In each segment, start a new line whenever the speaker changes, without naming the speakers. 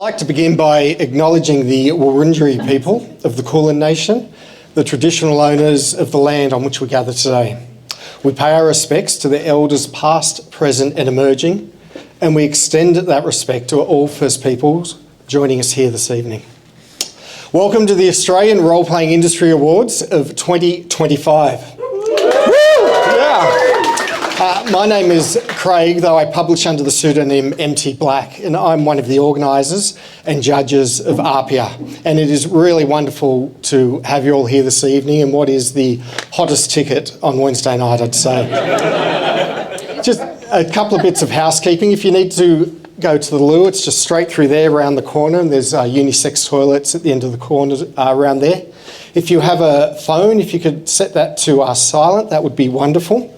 I'd like to begin by acknowledging the Wurundjeri people of the Kulin Nation, the traditional owners of the land on which we gather today. We pay our respects to the elders past, present and emerging, and we extend that respect to all First Peoples joining us here this evening. Welcome to the Australian Role-Playing Industry Awards of 2025. My name is Craig, though I publish under the pseudonym MT Black, and I'm one of the organisers and judges of ARPIA. And it is really wonderful to have you all here this evening in what is the hottest ticket on Wednesday night, I'd say. Just a couple of bits of housekeeping. If you need to go to the loo, it's just straight through there around the corner, and there's unisex toilets at the end of the corner around there. If you have a phone, if you could set that to silent, that would be wonderful.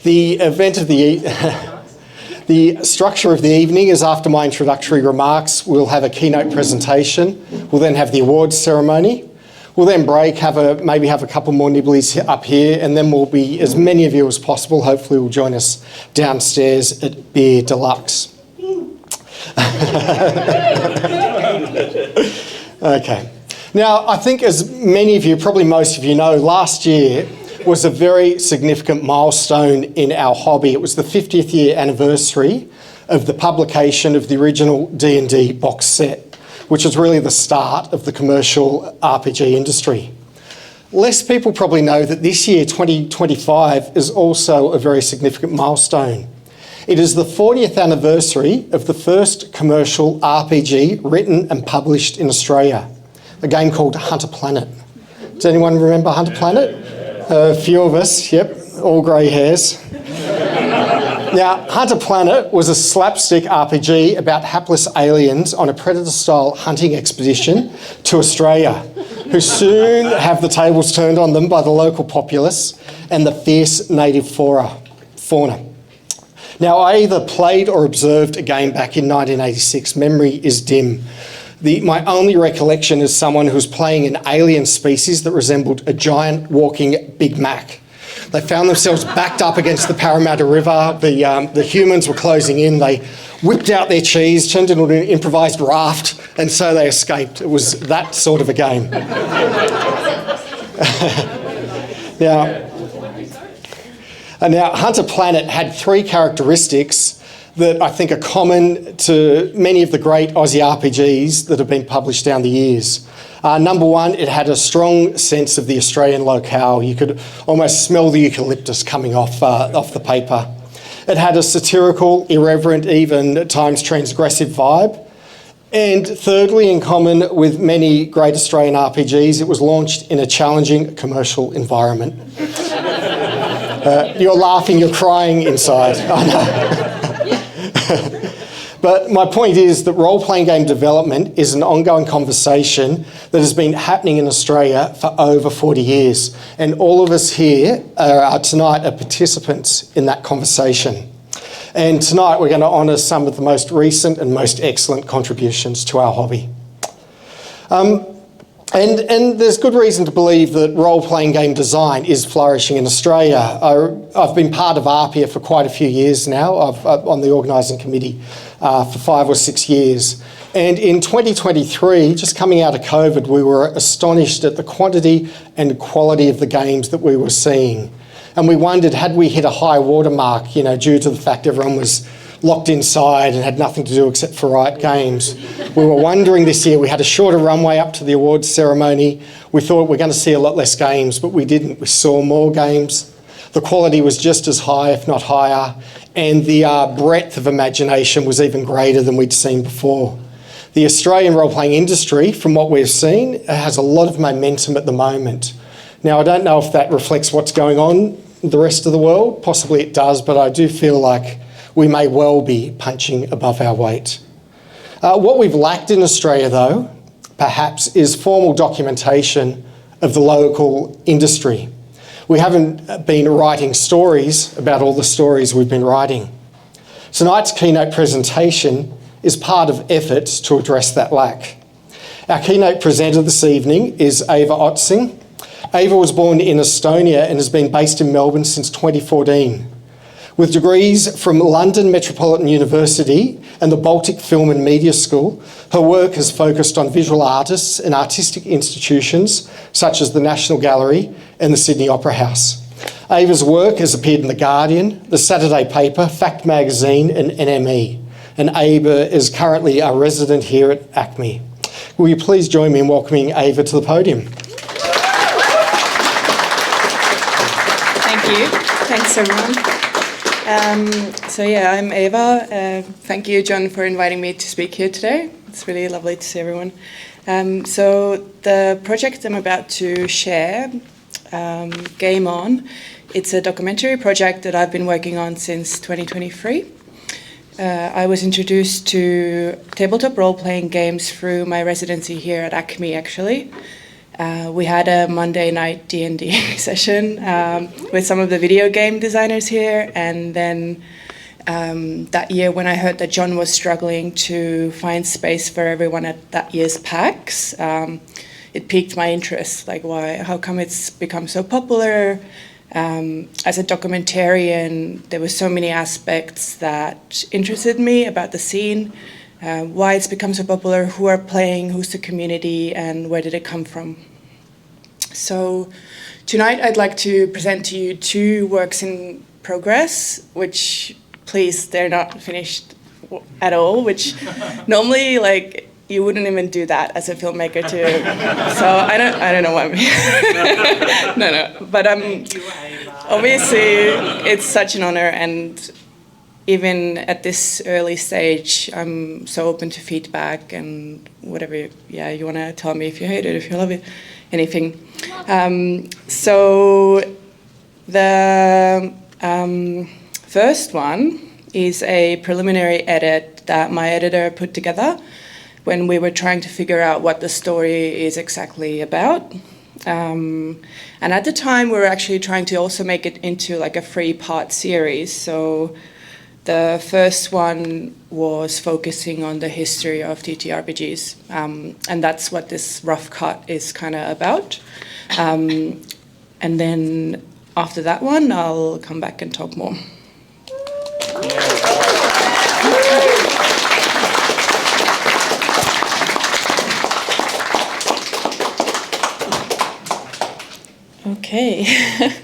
The event of the structure of the evening is after my introductory remarks, we'll have a keynote presentation. We'll then have the awards ceremony. We'll then break, maybe have a couple more nibblies up here, and then we'll be, as many of you as possible, hopefully will join us downstairs at Beer Deluxe. Okay. Now, I think as many of you, probably most of you know, last year was a very significant milestone in our hobby. It was the 50th year anniversary of the publication of the original D&D box set, which was really the start of the commercial RPG industry. Less people probably know that this year, 2025, is also a very significant milestone. It is the 40th anniversary of the first commercial RPG written and published in Australia, a game called Hunter Planet. Does anyone remember Hunter Planet? A few of us, yep, all grey hairs. Now, Hunter Planet was a slapstick RPG about hapless aliens on a Predator-style hunting expedition to Australia, who soon have the tables turned on them by the local populace and the fierce native fauna. Now, I either played or observed a game back in 1986. Memory is dim. My only recollection is someone who was playing an alien species that resembled a giant walking Big Mac. They found themselves backed up against the Parramatta River. The humans were closing in. They whipped out their cheese, turned it into an improvised raft, and so they escaped. It was that sort of a game. Now, Hunter Planet had three characteristics that I think are common to many of the great Aussie RPGs that have been published down the years. Number one, it had a strong sense of the Australian locale. You could almost smell the eucalyptus coming off the paper. It had a satirical, irreverent, even at times transgressive vibe. And thirdly, in common with many great Australian RPGs, it was launched in a challenging commercial environment. You're laughing, you're crying inside. I know. But my point is that role-playing game development is an ongoing conversation that has been happening in Australia for over 40 years. And all of us here tonight are participants in that conversation. And tonight we're going to honour some of the most recent and most excellent contributions to our hobby. And there's good reason to believe that role-playing game design is flourishing in Australia. I've been part of ARPIA for quite a few years now. I'm on the organising committee for 5 or 6 years. And in 2023, just coming out of COVID, we were astonished at the quantity and quality of the games that we were seeing. And we wondered, had we hit a high watermark, due to the fact everyone was locked inside and had nothing to do except for write games. We were wondering this year, we had a shorter runway up to the awards ceremony. We thought we're going to see a lot less games, but we didn't. We saw more games. The quality was just as high, if not higher, and the breadth of imagination was even greater than we'd seen before. The Australian role-playing industry, from what we've seen, has a lot of momentum at the moment. Now, I don't know if that reflects what's going on in the rest of the world. Possibly it does, but I do feel like we may well be punching above our weight. What we've lacked in Australia, though, perhaps, is formal documentation of the local industry. We haven't been writing stories about all the stories we've been writing. Tonight's keynote presentation is part of efforts to address that lack. Our keynote presenter this evening is Ava Otsing. Ava was born in Estonia and has been based in Melbourne since 2014. With degrees from London Metropolitan University and the Baltic Film and Media School, her work has focused on visual artists and artistic institutions such as the National Gallery and the Sydney Opera House. Ava's work has appeared in The Guardian, The Saturday Paper, Fact Magazine and NME. And Ava is currently a resident here at ACMI. Will you please join me in welcoming Ava to the podium?
Thank you. Thanks, everyone. I'm Ava. Thank you, John, for inviting me to speak here today. It's really lovely to see everyone. So the project I'm about to share, Game On, it's a documentary project that I've been working on since 2023. I was introduced to tabletop role-playing games through my residency here at ACMI, actually. We had a Monday night D&D session with some of the video game designers here, and then that year when I heard that John was struggling to find space for everyone at that year's PAX, it piqued my interest, like how come it's become so popular? As a documentarian, there were so many aspects that interested me about the scene, why it's become so popular, who are playing, who's the community, and where did it come from. So tonight I'd like to present to you 2 works in progress, which, please, they're not finished at all, which normally, like, you wouldn't even do that as a filmmaker too. So I don't know what I'm no. But obviously it's such an honor, and even at this early stage, I'm so open to feedback and whatever you want to tell me, if you hate it, if you love it, anything. So the first one is a preliminary edit that my editor put together when we were trying to figure out what the story is exactly about. And at the time, we were actually trying to also make it into like a 3-part series. So the first one was focusing on the history of TTRPGs. And that's what this rough cut is kind of about. And then after that one, I'll come back and talk more. Okay,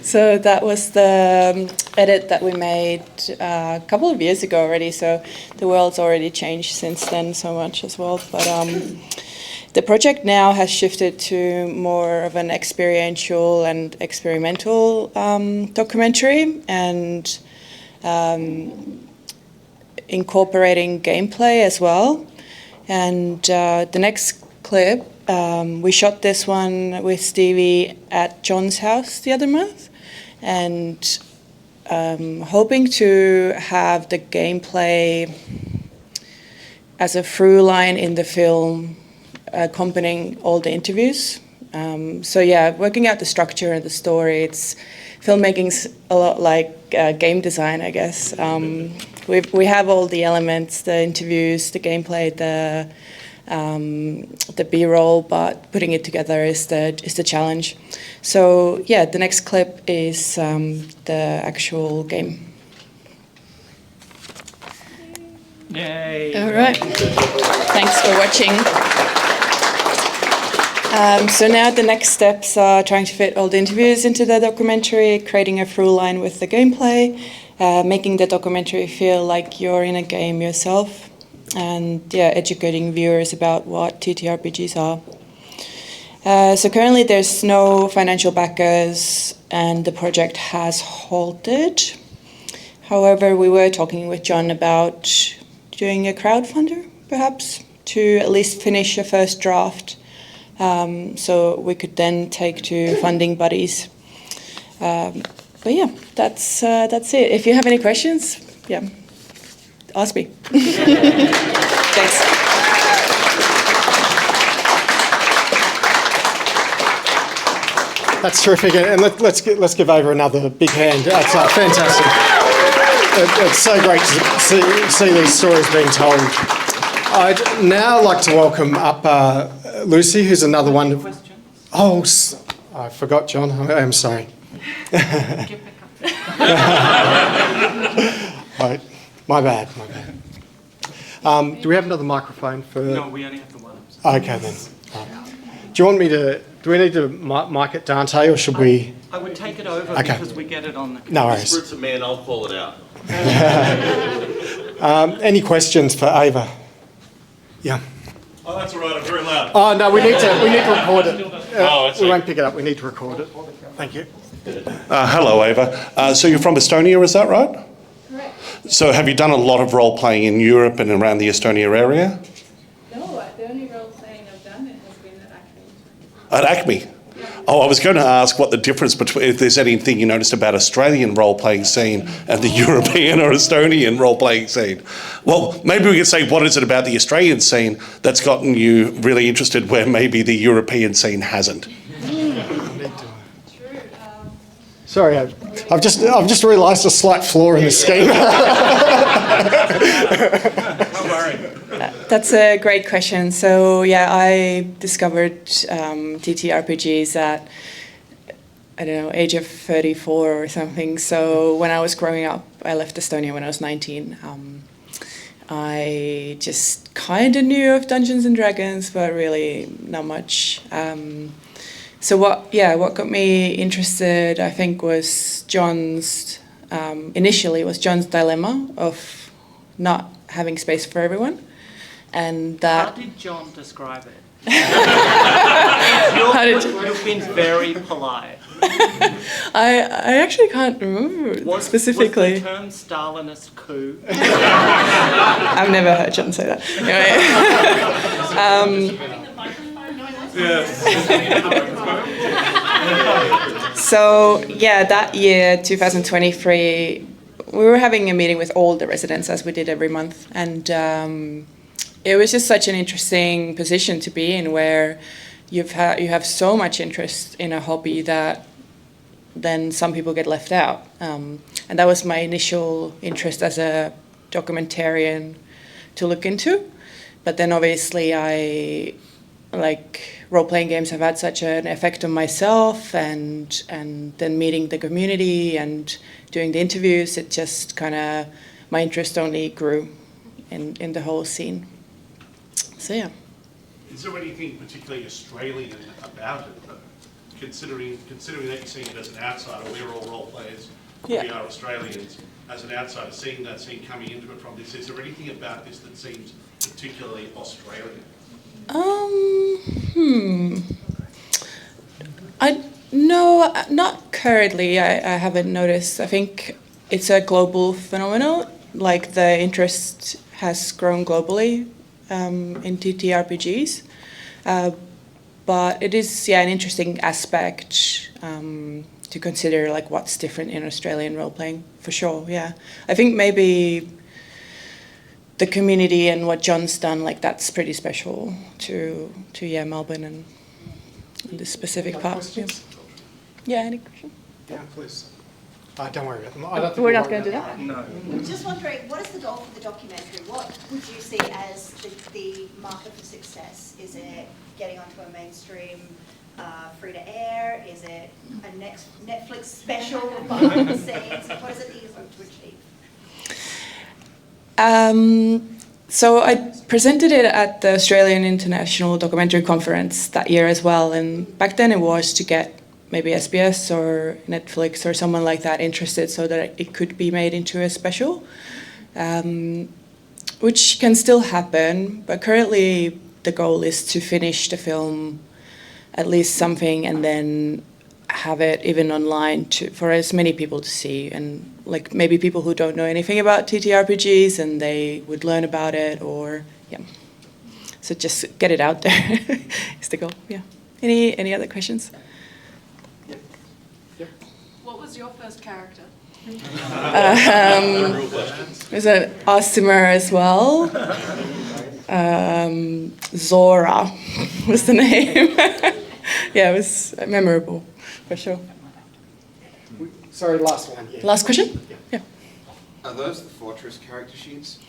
so that was the edit that we made a couple of years ago already, so the world's already changed since then so much as well. But the project now has shifted to more of an experiential and experimental documentary, and incorporating gameplay as well. And the next clip, we shot this one with Stevie at John's house the other month, and hoping to have the gameplay as a through line in the film, accompanying all the interviews. Working out the structure and the story. It's filmmaking's a lot like game design, I guess. We have all the elements, the interviews, the gameplay, the B-roll, but putting it together is the challenge. So the next clip is the actual game.
Yay!
All right. Thanks for watching. So now the next steps are trying to fit all the interviews into the documentary, creating a through line with the gameplay, making the documentary feel like you're in a game yourself, and educating viewers about what TTRPGs are. So currently there's no financial backers and the project has halted. However, we were talking with John about doing a crowdfunder, perhaps, to at least finish a first draft, so we could then take to funding buddies. That's it. If you have any questions, ask me. Thanks.
That's terrific, and let's give Ava another big hand. That's fantastic. It's so great to see these stories being told. I'd now like to welcome up Lucy, who's another one. Oh, I forgot, John. I'm sorry. Right. My bad. Do we have another microphone for...
No, we only have the one.
Okay, then. Right. Do you want me to... Do we need to mic it, Dante, or should we...
I would take it over because we get it on the...
No worries.
Spirits of man, I'll call it out.
Any questions for Ava? Yeah.
Oh, that's all right, I'm very loud.
Oh, no, we need to record it.
I
We won't pick it up, we need to record it. Thank you.
Hello, Ava. So you're from Estonia, is that right?
Correct.
So have you done a lot of role-playing in Europe and around the Estonia area?
No, the only role playing I've done it has been
At
at ACMI.
ACMI? Oh, I was going to ask what the difference between, if there's anything you noticed about Australian role-playing scene and the European or Estonian role-playing scene. Well, maybe we could say, what is it about the Australian scene that's gotten you really interested where maybe the European scene hasn't?
True.
Sorry, I've just realised a slight flaw in the scheme.
Don't worry.
That's a great question. So yeah, I discovered TTRPGs at, I don't know, age of 34 or something. So when I was growing up, I left Estonia when I was 19. I just kind of knew of Dungeons and Dragons, but really not much. So what got me interested, I think, was John's, initially was John's dilemma of not having space for everyone. And
How
that...
did John describe it?
How did
You've been very polite.
I actually can't remember specifically.
Was the term Stalinist coup?
I've never heard John say that. Anyway. So yeah, that year, 2023, we were having a meeting with all the residents as we did every month, and it was just such an interesting position to be in, where you have so much interest in a hobby that then some people get left out, and that was my initial interest as a documentarian to look into. But then obviously role-playing games have had such an effect on myself, and then meeting the community and doing the interviews, it just kind of, my interest only grew in the whole scene. So yeah.
Is there anything particularly Australian about it, though? Considering that you're seeing it as an outsider, we're all role players, we are Australians. As an outsider, seeing that scene coming into it from this, is there anything about this that seems particularly Australian?
No, not currently. I haven't noticed. I think it's a global phenomenon. Like, the interest has grown globally in TTRPGs, but it is an interesting aspect to consider, like what's different in Australian role playing, for sure. Yeah, I think maybe the community and what John's done, like that's pretty special to Melbourne and this specific part. Yeah, any question?
Yeah, please. Don't worry about them. I don't think
We're not going to do that?
No.
Just wondering, what is the goal for the documentary? What would you see as the marker for success? Is it getting onto a mainstream free-to-air? Is it a Netflix special behind the scenes? What is it that you hope to achieve?
So I presented it at the Australian International Documentary Conference that year as well, and back then it was to get maybe SBS or Netflix or someone like that interested so that it could be made into a special, which can still happen, but currently the goal is to finish the film, at least something, and then have it even online for as many people to see, and like maybe people who don't know anything about TTRPGs and they would learn about it, or so just get it out there is the goal. Yeah. Any other questions?
What was your first character?
There's an Osimer as well. Zora was the name. Yeah, it was memorable, for sure.
Sorry, last one. Yeah.
Last question? Yeah.
Are those the Fortress character sheets?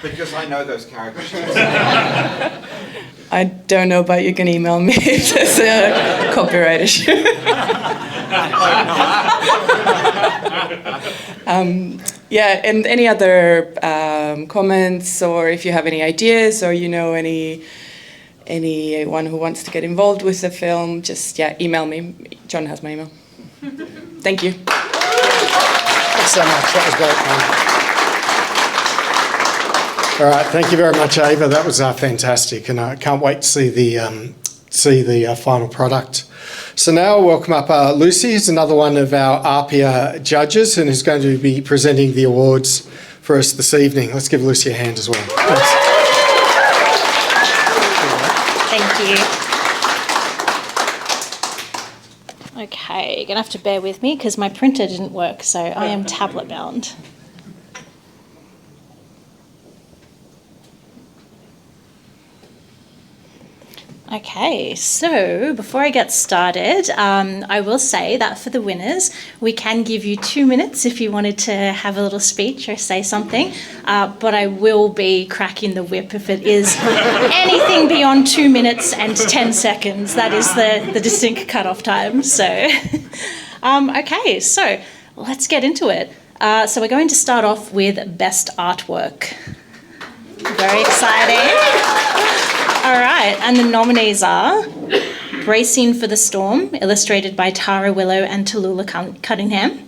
Because I know those character sheets.
I don't know, but you can email me if there's a copyright issue. Yeah, and any other comments, or if you have any ideas, or you know anyone who wants to get involved with the film, just email me. John has my email. Thank you.
Thanks so much. That was great. All right, thank you very much, Ava. That was fantastic, and I can't wait to see the final product. So now I'll welcome up Lucy, who's another one of our ARPIA judges and who's going to be presenting the awards for us this evening. Let's give Lucy a hand as well. Thanks.
Thank you. Okay, you're going to have to bear with me because my printer didn't work, so I am tablet bound. Okay, so before I get started, I will say that for the winners, we can give you 2 minutes if you wanted to have a little speech or say something, but I will be cracking the whip if it is anything beyond 2 minutes and 10 seconds. That is the distinct cutoff time. So, okay, so let's get into it. So we're going to start off with Best Artwork. Very exciting. All right, and the nominees are Bracing for the Storm, illustrated by Tara Willow and Tallulah Cunningham.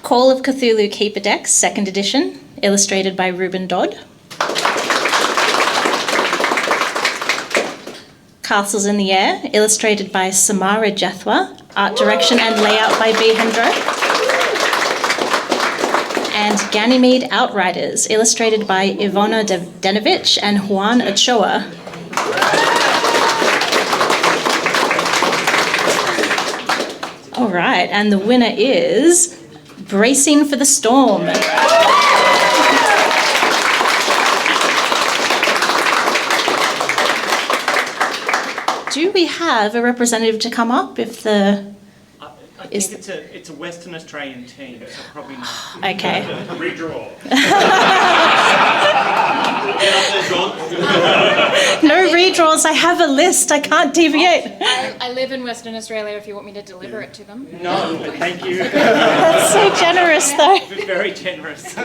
Call of Cthulhu Keeper Decks, 2nd edition, illustrated by Ruben Dodd. Castles in the Air, illustrated by Samara Jethwa, art direction and layout by B. Hendro. And Ganymede Outriders, illustrated by Ivona Denovic and Juan Ochoa. All right, and the winner is Bracing for the Storm. Do we have a representative to come up if the...
I think it's a Western Australian team, so probably not.
Okay.
Redraw.
No redraws, I have a list, I can't deviate.
I live in Western Australia if you want me to deliver it to them.
No, but thank you.
That's so generous though.
Very generous.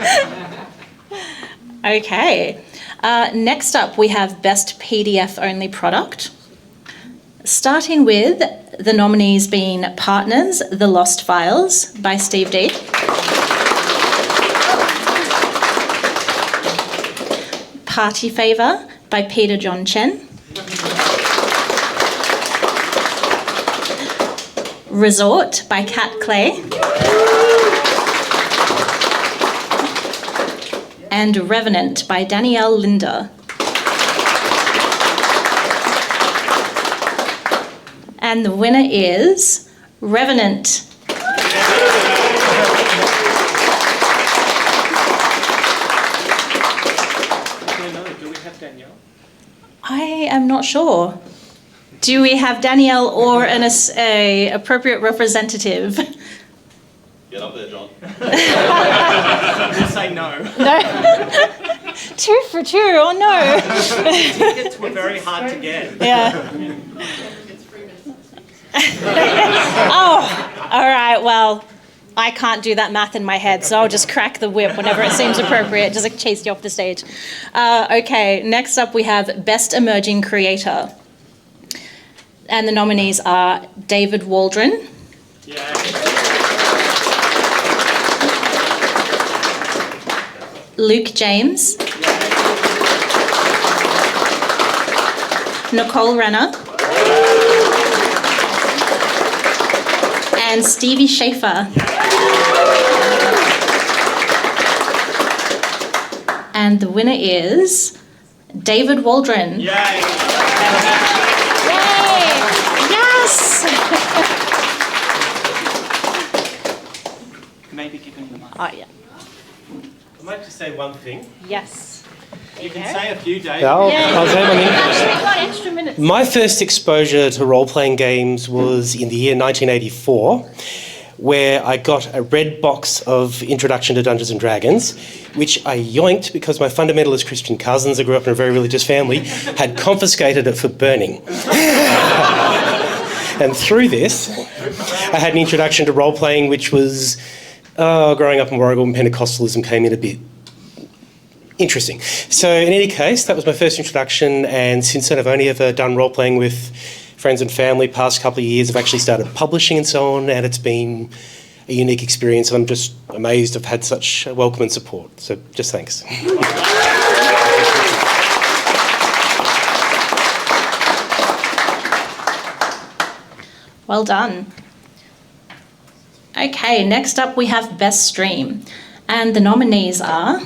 Okay. Next up we have Best PDF Only Product. Starting with the nominees being Partners, The Lost Files by Steve D. Party Favour by Peter John Chen. Resort by Kat Clay. And Revenant by Danielle Linder. And the winner is Revenant.
Do we have Danielle?
I am not sure. Do we have Danielle or an appropriate representative?
Get up there, John.
We'll say no.
No. 2 for 2, or no?
Tickets were very hard to get.
Yeah. Oh, all right, well, I can't do that math in my head, so I'll just crack the whip whenever it seems appropriate, just like chase you off the stage. Okay, next up we have Best Emerging Creator. And the nominees are David Waldron.
Yeah.
Luke James. Nicole Renner. And Stevie Schaefer. And the winner is David Waldron.
Yay.
Yay! Yes!
Maybe give him the mic.
Oh, yeah.
I might just say one thing.
Yes.
You can say a few, Dave.
I'll say one thing.
Actually, we've got extra minutes.
My first exposure to role-playing games was in the year 1984, where I got a red box of Introduction to Dungeons & Dragons, which I yoinked because my fundamentalist Christian cousins, I grew up in a very religious family, had confiscated it for burning. And through this, I had an introduction to role-playing, which was, growing up in Warragul, Pentecostalism came in a bit interesting. So in any case, that was my first introduction, and since then I've only ever done role-playing with friends and family. Past couple of years I've actually started publishing and so on, and it's been a unique experience. I'm just amazed I've had such welcome and support. So just thanks.
Well done. Okay, next up we have Best Stream. And the nominees are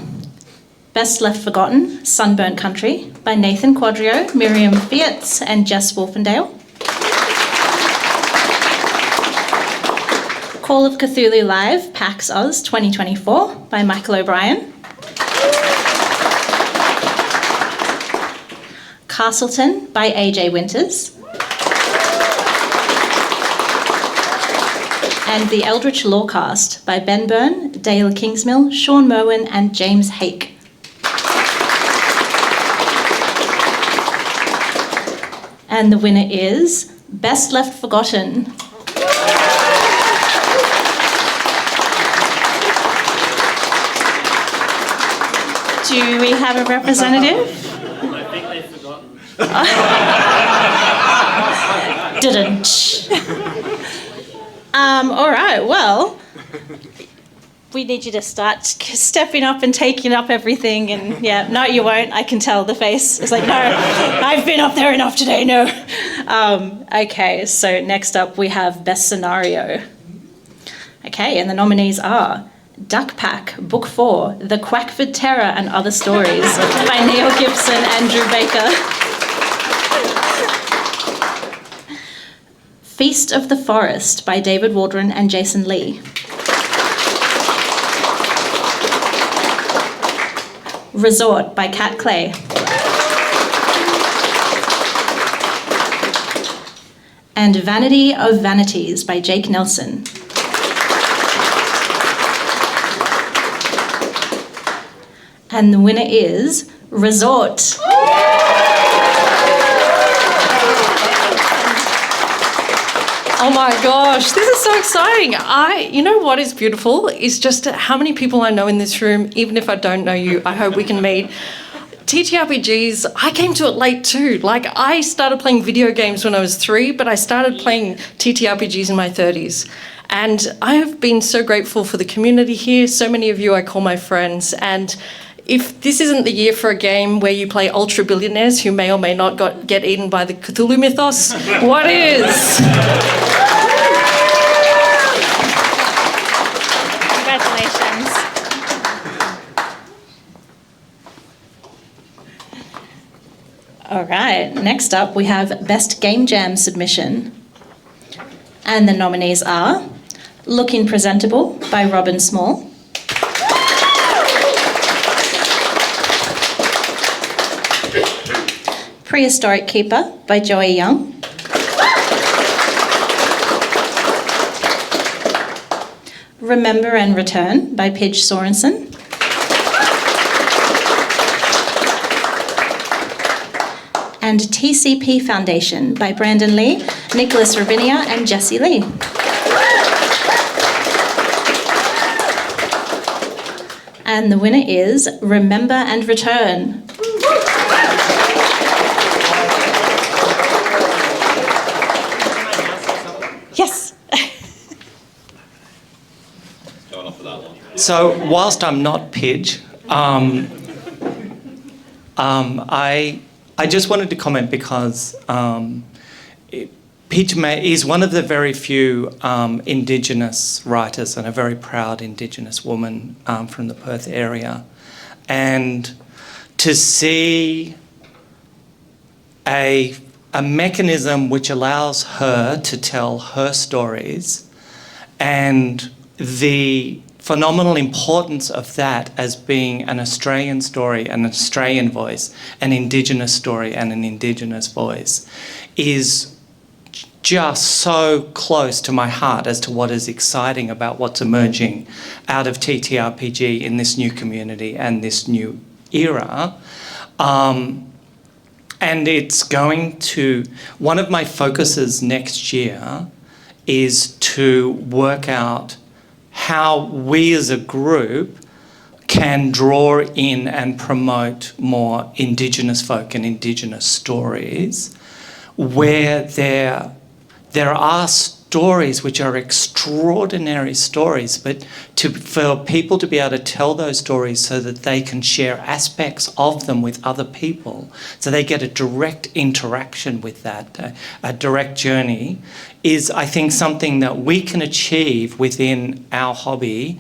Best Left Forgotten, Sunburnt Country by Nathan Quadrio, Miriam Fiatz and Jess Wolfendale. Call of Cthulhu Live, PAX Oz 2024 by Michael O'Brien. Castleton by AJ Winters. And The Eldritch Lawcast by Ben Byrne, Dale Kingsmill, Sean Merwin and James Hake. And the winner is Best Left Forgotten. Do we have a representative?
I think they've forgotten.
Didn't. All right, well, we need you to start stepping up and taking up everything. And yeah, no, you won't. I can tell the face. It's like, no, I've been up there enough today, no. Okay, so next up we have Best Scenario. Okay, and the nominees are Duck Pack, Book 4, The Quackford Terror and Other Stories by Neil Gibson and Drew Baker. Feast of the Forest by David Waldron and Jason Lee. Resort by Kat Clay. And Vanity of Vanities by Jake Nelson. And the winner is Resort.
Oh my gosh, this is so exciting. You know what is beautiful is just how many people I know in this room, even if I don't know you, I hope we can meet. TTRPGs, I came to it late too. Like, I started playing video games when I was 3, but I started playing TTRPGs in my 30s. And I have been so grateful for the community here. So many of you I call my friends. And if this isn't the year for a game where you play ultra billionaires who may or may not get eaten by the Cthulhu mythos, what is?
Congratulations. All right, next up we have Best Game Jam Submission. And the nominees are Looking Presentable by Robin Small. Prehistoric Keeper by Joey Young. Remember and Return by Pidge Sorensen. And TCP Foundation by Brandon Lee, Nicholas Rabinia and Jesse Lee. And the winner is Remember and Return. Yes.
So whilst I'm not Pidge, I just wanted to comment because Pidge is one of the very few Indigenous writers and a very proud Indigenous woman from the Perth area. And to see a mechanism which allows her to tell her stories and the phenomenal importance of that as being an Australian story, an Australian voice, an Indigenous story and an Indigenous voice is just so close to my heart as to what is exciting about what's emerging out of TTRPG in this new community and this new era. And it's going to, one of my focuses next year is to work out how we as a group can draw in and promote more Indigenous folk and Indigenous stories, where there are stories which are extraordinary stories, but for people to be able to tell those stories so that they can share aspects of them with other people, so they get a direct interaction with that, a direct journey, is, I think, something that we can achieve within our hobby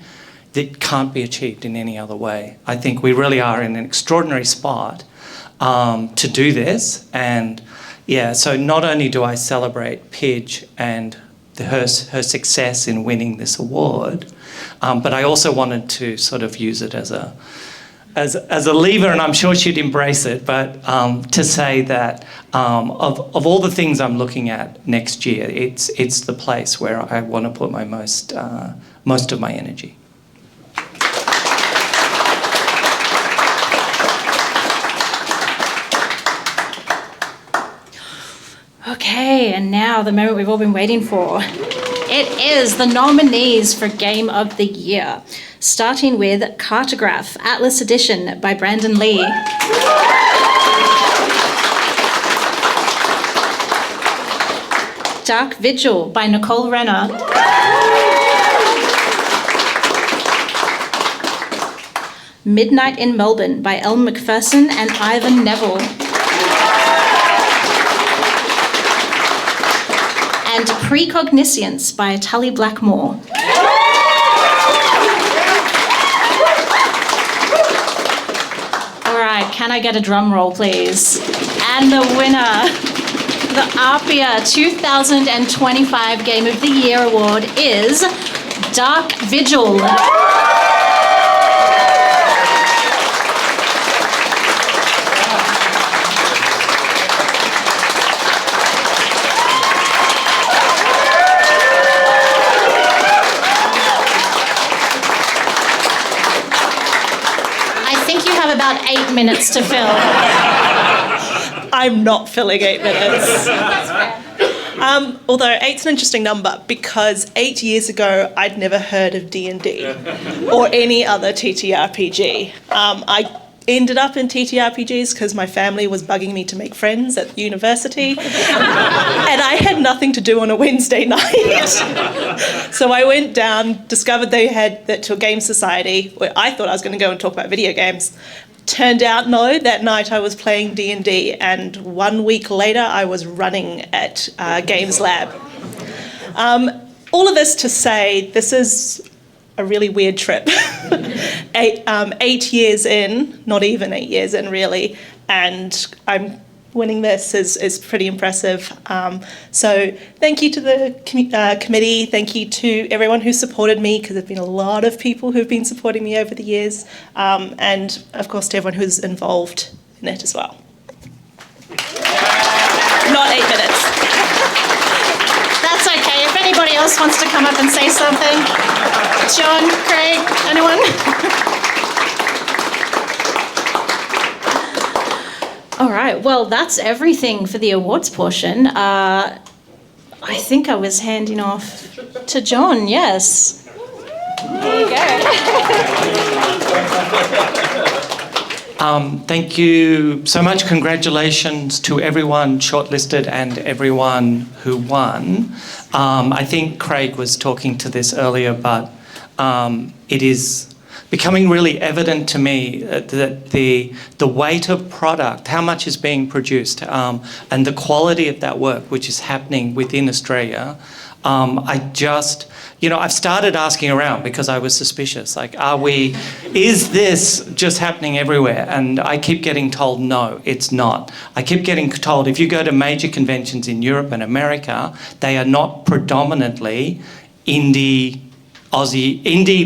that can't be achieved in any other way. I think we really are in an extraordinary spot to do this. And yeah, so not only do I celebrate Pidge and her success in winning this award, but I also wanted to sort of use it as a lever, and I'm sure she'd embrace it, but to say that of all the things I'm looking at next year, it's the place where I want to put my most of my energy.
Okay, and now the moment we've all been waiting for. It is the nominees for Game of the Year, starting with Cartograph Atlas Edition by Brandon Lee. Dark Vigil by Nicole Renner. Midnight in Melbourne by Elm McPherson and Ivan Neville. And Precogniscience by Tully Blackmore. All right, can I get a drum roll, please? And the winner, the ARPIA 2025 Game of the Year Award is Dark Vigil. About 8 minutes to fill.
I'm not filling 8 minutes. Although 8's an interesting number because 8 years ago I'd never heard of D&D or any other TTRPG. I ended up in TTRPGs because my family was bugging me to make friends at university and I had nothing to do on a Wednesday night. So I went down, discovered they had that to a game society where I thought I was going to go and talk about video games. Turned out, no, that night I was playing D&D and 1 week later I was running at Games Lab. All of this to say this is a really weird trip. 8 years in, not even 8 years in really, and I'm winning this is pretty impressive. So thank you to the committee, thank you to everyone who supported me, because there have been a lot of people who've been supporting me over the years, and of course to everyone who's involved in it as well. Not 8 minutes.
That's okay. If anybody else wants to come up and say something. John, Craig, anyone? All right, well, that's everything for the awards portion. I think I was handing off to John, yes. There you go.
Thank you so much. Congratulations to everyone shortlisted and everyone who won. I think Craig was talking to this earlier, but it is becoming really evident to me that the weight of product, how much is being produced, and the quality of that work which is happening within Australia, I've started asking around because I was suspicious, like, is this just happening everywhere? And I keep getting told, no, it's not. I keep getting told if you go to major conventions in Europe and America, they are not predominantly indie,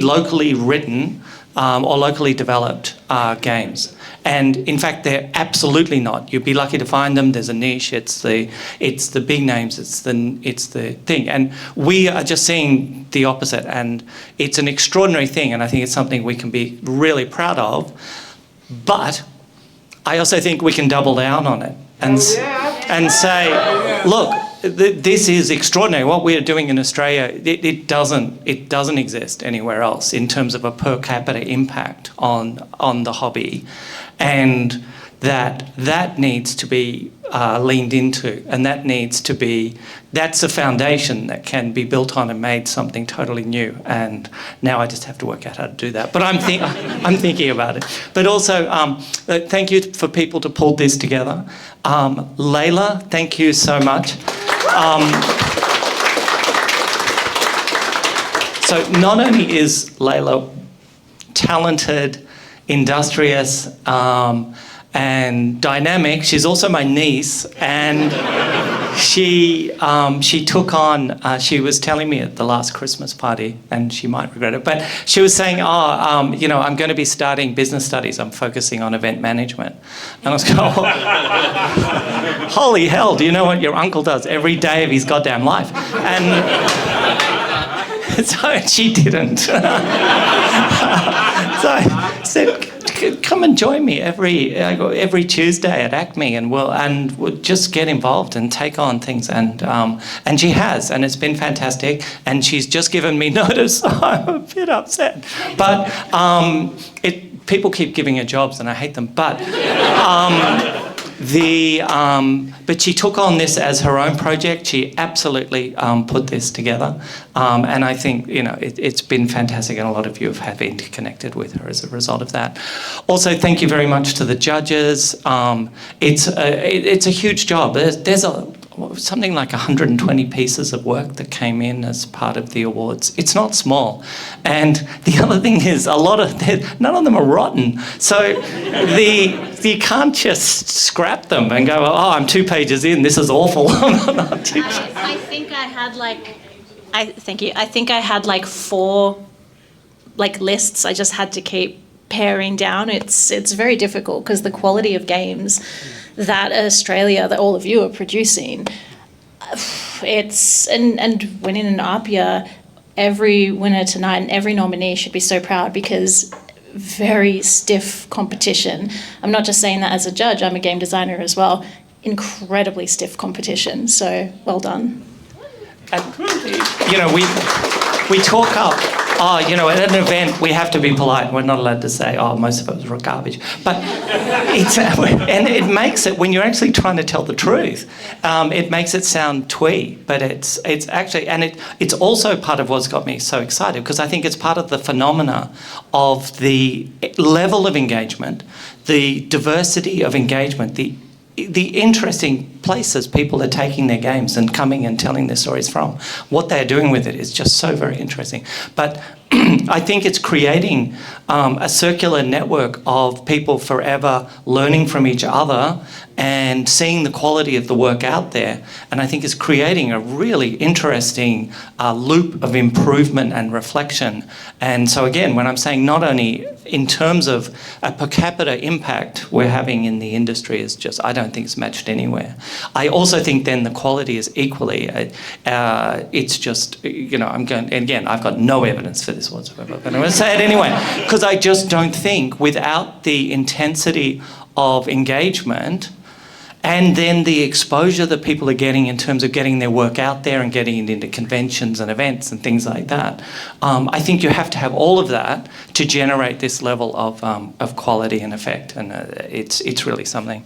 locally written or locally developed games. And in fact, they're absolutely not. You'd be lucky to find them. There's a niche. It's the big names. It's the thing. And we are just seeing the opposite. And it's an extraordinary thing. And I think it's something we can be really proud of. But I also think we can double down on it. and say, look, this is extraordinary. What we are doing in Australia, it doesn't exist anywhere else in terms of a per capita impact on the hobby, and that needs to be leaned into, and that's a foundation that can be built on and made something totally new. And now I just have to work out how to do that. But I'm thinking about it. But also, thank you for people to pull this together. Layla, thank you so much. So not only is Layla talented, industrious, and dynamic, she's also my niece, and she took on, she was telling me at the last Christmas party, and she might regret it, but she was saying, I'm going to be starting business studies, I'm focusing on event management. And I was going, holy hell, do you know what your uncle does every day of his goddamn life? And so she didn't. So I said, come and join me every Tuesday at ACMI, and we'll just get involved and take on things. And she has, and it's been fantastic. And she's just given me notice. So I'm a bit upset, but people keep giving her jobs, and I hate them. But but she took on this as her own project. She absolutely put this together, and I think it's been fantastic, and a lot of you have interconnected with her as a result of that. Also, thank you very much to the judges. It's a huge job. There's something like 120 pieces of work that came in as part of the awards. It's not small. And the other thing is none of them are rotten. So you can't just scrap them and go, I'm 2 pages in, this is awful.
I think I had like 4 lists. I just had to keep paring down. It's very difficult because the quality of games that Australia, that all of you are producing, and winning an ARPIA, every winner tonight and every nominee should be so proud, because very stiff competition. I'm not just saying that as a judge, I'm a game designer as well. Incredibly stiff competition, so well done.
And, we talk up, at an event we have to be polite. We're not allowed to say, most of it was garbage. But it makes it, when you're actually trying to tell the truth, it makes it sound twee. But it's actually, and it's also part of what's got me so excited, because I think it's part of the phenomena of the level of engagement, the diversity of engagement, the interesting places people are taking their games and coming and telling their stories from. What they're doing with it is just so very interesting. But I think it's creating a circular network of people forever learning from each other and seeing the quality of the work out there. And I think it's creating a really interesting loop of improvement and reflection. And so again, when I'm saying not only in terms of a per capita impact we're having in the industry is just, I don't think it's matched anywhere. I also think then the quality is equally, it's just, I'm going, and again, I've got no evidence for this whatsoever, but I'm going to say it anyway, because I just don't think without the intensity of engagement and then the exposure that people are getting in terms of getting their work out there and getting it into conventions and events and things like that, I think you have to have all of that to generate this level of quality and effect, and it's really something.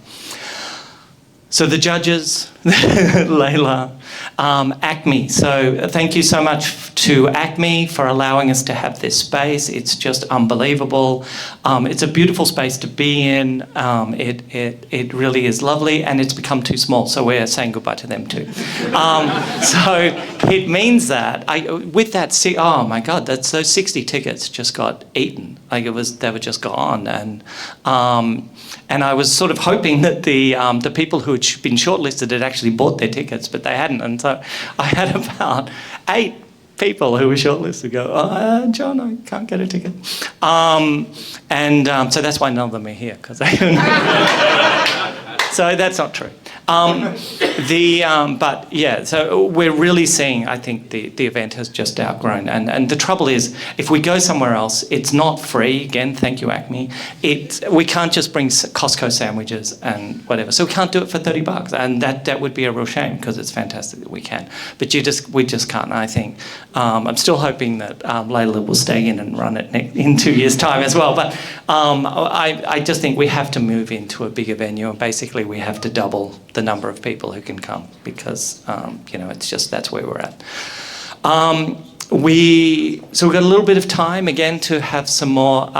So the judges, Layla, ACMI. So thank you so much to ACMI for allowing us to have this space. It's just unbelievable. It's a beautiful space to be in. It really is lovely, and it's become too small, so we're saying goodbye to them too. So it means that with that, oh my God, those 60 tickets just got eaten. They were just gone, and I was sort of hoping that the people who had been shortlisted had actually bought their tickets, but they hadn't. And so I had about 8 people who were shortlisted go, John, I can't get a ticket. So that's why none of them are here, because they so that's not true. But yeah, so we're really seeing, I think the event has just outgrown. And the trouble is, if we go somewhere else, it's not free. Again, thank you, ACMI. We can't just bring Costco sandwiches and whatever. So we can't do it for $30. And that would be a real shame, because it's fantastic that we can. But we just can't. And I think I'm still hoping that Layla will stay in and run it in 2 years' time as well. But I just think we have to move into a bigger venue, and basically we have to double the number of people who can come, because it's just, that's where we're at. So we've got a little bit of time again to have some more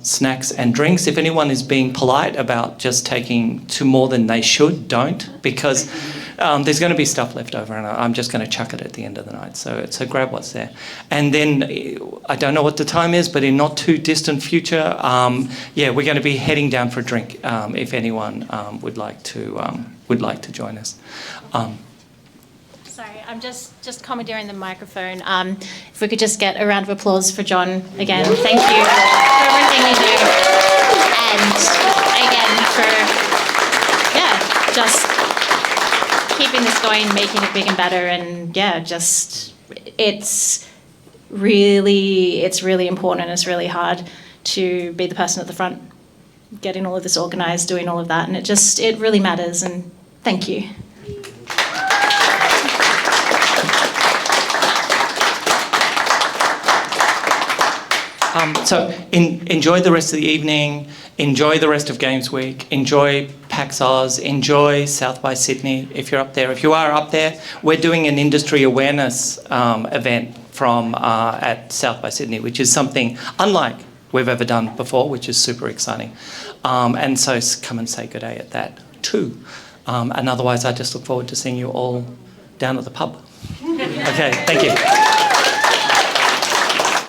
snacks and drinks. If anyone is being polite about just taking two more than they should, don't, because there's going to be stuff left over, and I'm just going to chuck it at the end of the night. So grab what's there. And then I don't know what the time is, but in not too distant future, we're going to be heading down for a drink if anyone would like to join us.
Sorry, I'm just commandeering the microphone. If we could just get a round of applause for John again. Thank you for everything you do. And again for, just keeping this going, making it big and better. And it's really important, and it's really hard to be the person at the front, getting all of this organised, doing all of that. And it really matters. And thank you.
So enjoy the rest of the evening, enjoy the rest of Games Week, enjoy PAX Oz, enjoy South by Sydney if you're up there. If you are up there, we're doing an industry awareness event at South by Sydney, which is something unlike we've ever done before, which is super exciting. And so come and say good day at that too. And otherwise, I just look forward to seeing you all down at the pub. Okay, thank you.